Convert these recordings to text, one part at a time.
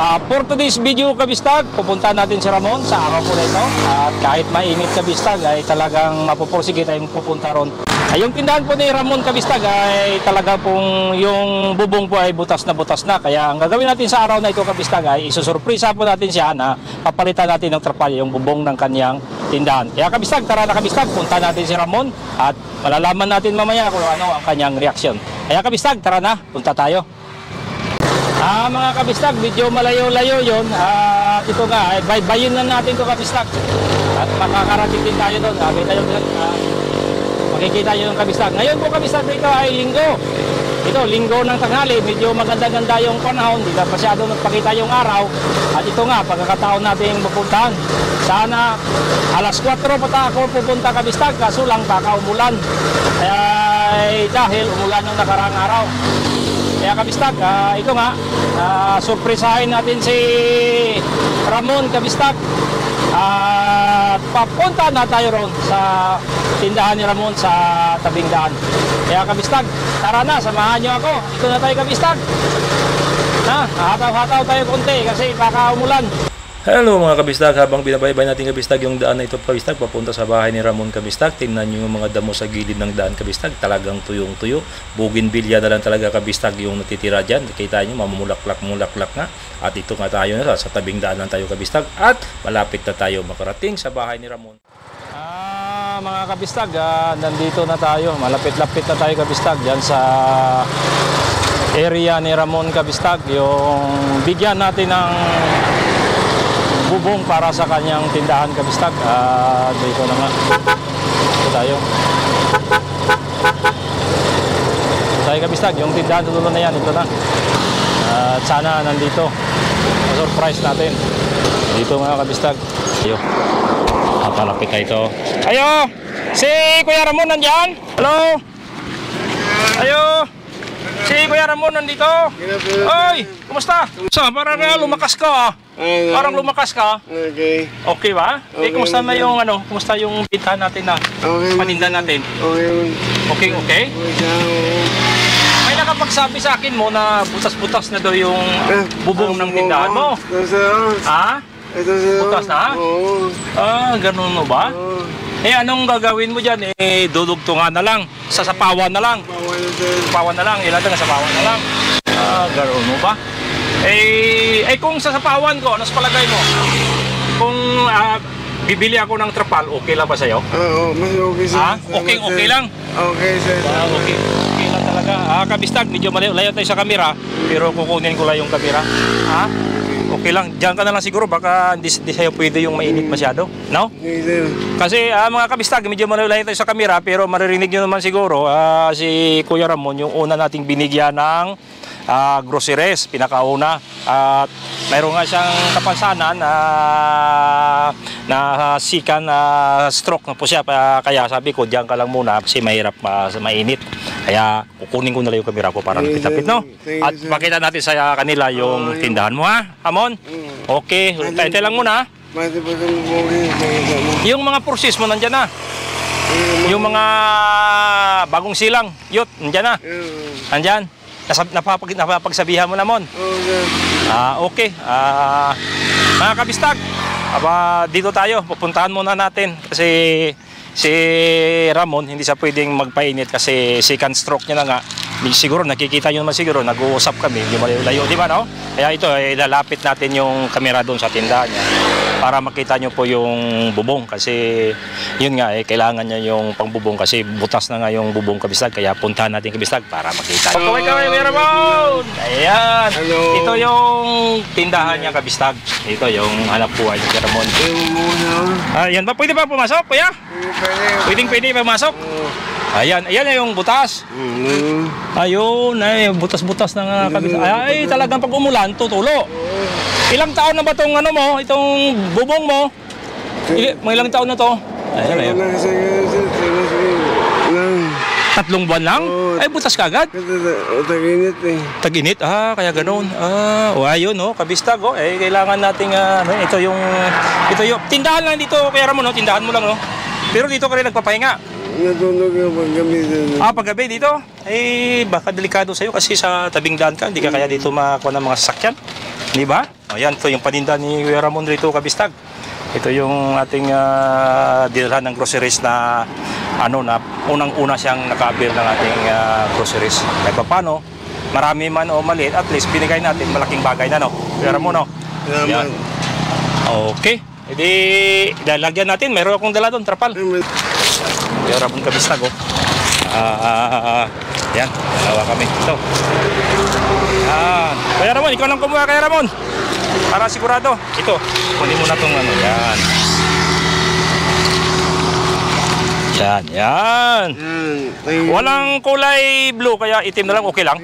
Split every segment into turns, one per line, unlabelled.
For today's video kabistag, pupunta natin si Ramon sa araw po na ito. At kahit mainit kabistag ay talagang mapupursige tayong pupunta ron. Yung tindahan po ni Ramon kabistag ay talaga pong yung bubong po ay butas na. Kaya ang gagawin natin sa araw na ito kabistag ay isusurpresa po natin siya na papalitan natin ng trapal yung bubong ng kanyang tindahan. Kaya kabistag, tara na kabistag, punta natin si Ramon at malalaman natin mamaya kung ano ang kanyang reaksyon. Kaya kabistag, tara na, punta tayo. Mga kabistag, medyo malayo-layo yun. Ito nga, bayin na natin ito kabistag. At makakarating din tayo doon. Makikita nyo yung kabistag. Ngayon po kabistag dito ay linggo. Ito, linggo ng tanghali. Medyo maganda-ganda yung panahon. Hindi na masyado nagpakita yung araw. At ito nga, pagkakataon natin pupuntahan. Sana alas 4 pa ako pupunta kabistag. Kaso lang kakaumulan. Kaya dahil umulan yung nakaraang araw. Kaya kabistag, ito nga, surpresahin natin si Ramon kabistag. At papunta na tayo ron sa tindahan ni Ramon sa tabing daan. Kaya kabistag, tara na, samahan nyo ako. Ito na tayo kabistag. Hataw-hataw tayo konti kasi baka umulan.
Hello mga kabistag, habang binabaybay natin kabistag yung daan na ito kabistag papunta sa bahay ni Ramon kabistag, tingnan nyo yung mga damo sa gilid ng daan kabistag, talagang tuyong-tuyo, bougainvillea na lang talaga kabistag yung natitira dyan, kita nyo mamumulaklak nga, at ito nga tayo na sa tabing daan lang tayo kabistag at malapit na tayo makarating sa bahay ni Ramon.
Mga kabistag, nandito na tayo, malapit-lapit na tayo kabistag dyan sa area ni Ramon kabistag, yung bigyan natin ng bubong para sa kanyang tindahan kabistag. Dito na nga. Ito tayo. Ito tayo kabistag. Yung tindahan dulo na yan. Ito na. At sana nandito. Surprise natin. Dito nga kabistag. Ayo. Papalapit tayo ito. Ayo! Si Kuya Ramon nandyan? Hello? Ayo! Si Kuya Ramon nandito. Oy, kumusta? Parang lumakas ka. Parang lumakas ka.
Okay.
Okay ba?
Okay,
kumusta na yung kumusta yung pintahan natin na paninda natin? Okay. May nakapagsabi sa akin mo na butas-butas na daw yung bubong ng tindahan mo. Butas na? Ganun mo ba? Anong gagawin mo dyan? Dudugtungan na lang. Sasapawan na lang. Sasapawan na lang. Ilan sasapawan na lang. Gano'n mo ba? Kung sasapawan ko, ano sa palagay mo? Kung bibili ako ng trapal, okay lang ba sa'yo?
Oo, mas okay sir.
Okay lang?
Okay sir.
Okay lang talaga. Kabistag, medyo malayo tayo sa kamera, pero kukunin ko lang yung kamera. Okay lang, diyan ka na lang siguro, baka hindi sa'yo pwede yung mainit masyado, no?
Okay sir.
Kasi mga kabistag, medyo malayo tayo sa kamera, pero maririnig nyo naman siguro si Kuya Ramon, yung una nating binigyan ng groceries, pinakauna. At mayroon nga siyang kapansanan na sikan stroke na po siya. Kaya sabi ko, diyan ka lang muna kasi mahirap mainit. Kaya kukunin ko na lang yung kamera ko para napit-napit, no? At pakita natin sa kanila yung tindahan mo, ha, Ramon? Okay, tayo lang muna. Yung mga purses mo nandyan na. Yung mga bagong silang, yut, nandyan na. Nandyan. Napapagsabihan mo naman. Okay. Mga kabistag, dito tayo, pupuntahan muna natin kasi si Ramon hindi siya pwedeng magpainit kasi second stroke niya na nga. Siguro nakikita nyo naman siguro, nag-uusap kami, hindi malayo, di ba, no? Kaya ito, lalapit natin yung kamera doon sa tindahan niya para makita nyo po yung bubong kasi yun nga, kailangan niya yung pangbubong kasi butas na nga yung bubong kabistag, kaya puntahan natin kabistag para makita. Kaway, Ramon! Ayan, hello. Ito yung tindahan niya kabistag. Ito yung hanap buhay ni Ramon. Ayan ba, pwede ba pumasok, kuya? Pwede pumasok? Ayan yung butas. Ayun, butas-butas na nga kabistag. Ay, talagang pag umulan, tutulo. Ilang taon na ba itong bubong mo? May ilang taon na to? Ayun. 3 buwan lang? Ay, butas kagad?
Tag-init
Tag-init? Kaya ganoon. Ayun, kabistag, kailangan nating, ito yung tindahan lang dito, kaya mo, tindahan mo lang, no? Pero dito ka rin nagpapahinga.
natulog yung paggabi doon.
Paggabi dito, baka delikado sa'yo kasi sa tabing daan ka, hindi ka kaya dito makakuha ng mga sasakyan. Di ba? Ayan, ito yung paninda ni Kuya Ramon rito, kabistag. Ito yung ating dinalhan ng groceries na na unang-una siyang naka-avail ng ating groceries. Kahit pa paano, marami man o maliit, at least binigay natin malaking bagay na, no? Kuya Ramon, no?
Salamat.
Okay. Hindi, lalagyan natin. Mayroon akong dala doon, trapal. Kuya Ramon kabistag, oh. Yan, dalawa kami. Ito. Yan. Kuya Ramon, ikaw nang kumuha, Kuya Ramon. Para sigurado. Ito, kunin mo na itong yan. Yan. Walang kulay blue, kaya itim na lang, okay lang.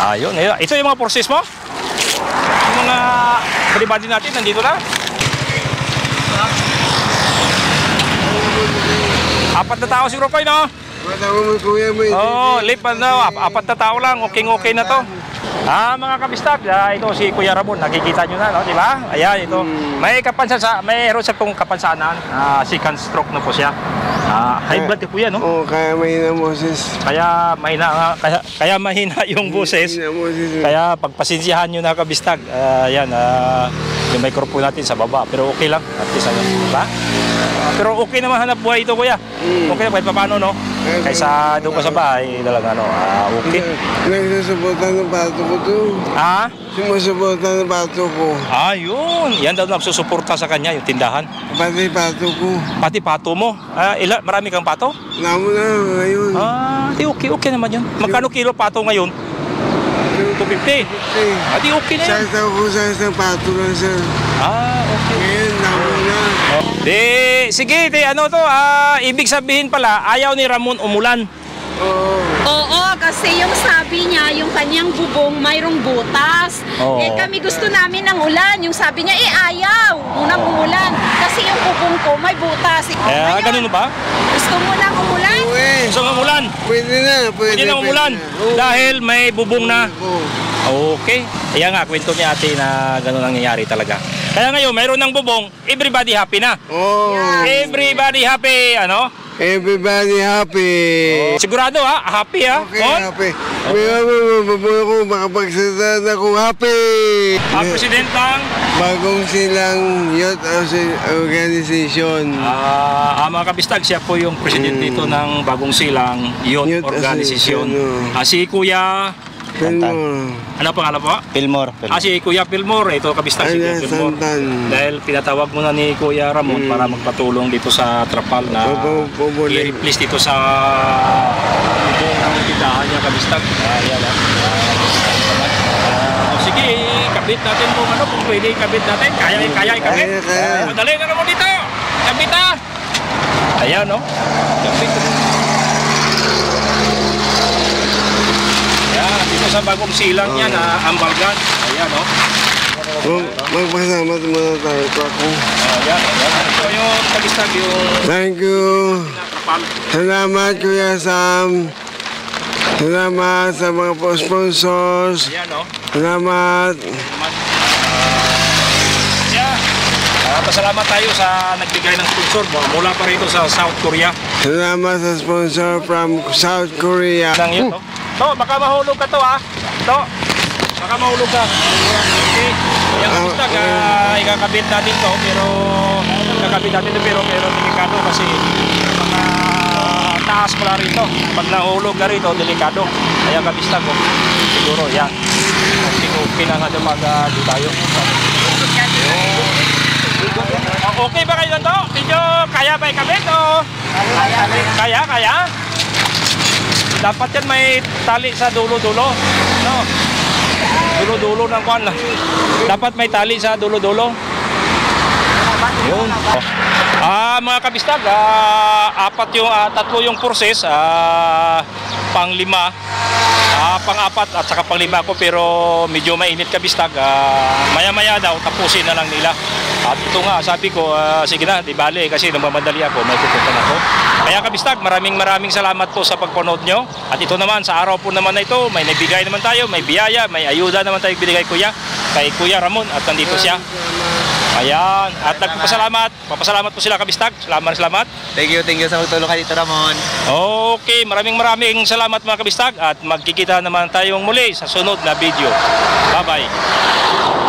Ayun. Ito yung mga process mo? Yung mga everybody natin, nandito na. Apat na tao siguro kayo, no? Lipat na. Apat na tao lang. Okay na to. Mga kabistag, ito si Kuya Ramon, nakikita nyo na, no? Di ba? Ayan, ito. Mayroon siya pong kapansanan. Second stroke na po siya. High blood po yan, no?
Kaya mahina ang boses.
Kaya mahina yung boses. Kaya pagpasensyahan nyo na kabistag. Ayan, yung microphone natin sa baba. Pero okay lang. At least, di ba? Pero okay naman hanap buhay ito, Kuya. Okay na, kahit pa paano, no? Kaysa doon ka sa bahay, talaga, okay.
Nagsusuportan ng bato ko to. Sumusuportan ng bato ko.
Yun. Yan daw nagsusuporta sa kanya, yung tindahan.
Pati pato ko.
Pati pato mo. Marami kang pato?
Namo na ngayon.
Okay naman yun. Magkano kilo pato ngayon? 250. Di okay na yun.
Sa pato lang, sir.
Okay.
Ngayon, namo na.
Sige, ibig sabihin pala, ayaw ni Ramon umulan.
Oo, kasi yung sabi niya, yung kanyang bubong mayroong butas. Kami gusto namin ng ulan. Yung sabi niya, ayaw munang umulan. Kasi yung bubong ko may butas.
Ganun ba?
Gusto mo nang umulan?
Gusto mo umulan?
Pwede na
umulan. Dahil may bubong na. Okay. Kaya nga, kwento ni ate na gano'n ang nangyayari talaga. Kaya ngayon, mayroon ng bubong, everybody happy na. Everybody happy,
Everybody happy.
Sigurado, happy,
Okay, happy. May ako makapagsalita na kung happy.
President ng
Bagong Silang Youth Organization.
Mga kabistag, siya po yung president dito ng Bagong Silang Youth Organization. Si Kuya ano pangalan po?
Pilmor.
Si Kuya Pilmor. Ito kabistag si Kuya Pilmor. Dahil pinatawag mo na ni Kuya Ramon para magpatulong dito sa trapal na i-replace dito sa bubong ng tindahan niya kabistag. Sige, kabit natin kung kung pwede kabit natin. Kaya ikabit. Madali na naman dito. Kabit na. Ayan, no? Kabit. Dito sa Bagong Silang yan, Ambalgan. Ayan, no?
Magpasalamat muna tayo ko ako.
Ayan. Ito yung kabistag, yung
Thank you. Salamat, Kuya Sam. Salamat sa mga sponsors.
Ayan, no?
Salamat.
Pasalamat tayo sa nagbigay ng sponsor mula pa rito sa South Korea.
Salamat sa sponsor from South Korea.
Yun, no? Baka mahulog ka to, baka mahulog ka. Okay. Yung kabistag, ikakabit natin to, pero delikado kasi mga taas pala rito. Pag nahulog ka rito, delikado. Kaya kabistag, siguro, yan. Okay na nga pag di tayo. Okay ba kayo nito? Medyo kaya ba ikabit o? Kaya? Dapat yan may tali sa dulo-dulo. No? Dulo-dulo ng kwan. Dapat may tali sa dulo-dulo. Yun. Mga kabistag, tatlo yung process. Pang-lima. Pang-apat at saka pang-lima ko, pero medyo mainit kabistag. Maya-maya daw, tapusin na lang nila. At ito nga, sabi ko, sige na, di bali, kasi namamadali ako, may pupuntan ako. Kaya kabistag, maraming salamat po sa pagpanood nyo. At ito naman, sa araw po naman na ito, may nabigay naman tayo, may biyaya, may ayuda naman tayo binigay kay Kuya Ramon, at nandito siya. Ayan. At nagpapasalamat. Papasalamat po sila kabistag. Salamat.
Thank you sa magtulong kayo dito, Ramon.
Okay, maraming salamat mga kabistag. At magkikita naman tayong muli sa sunod na video. Bye-bye.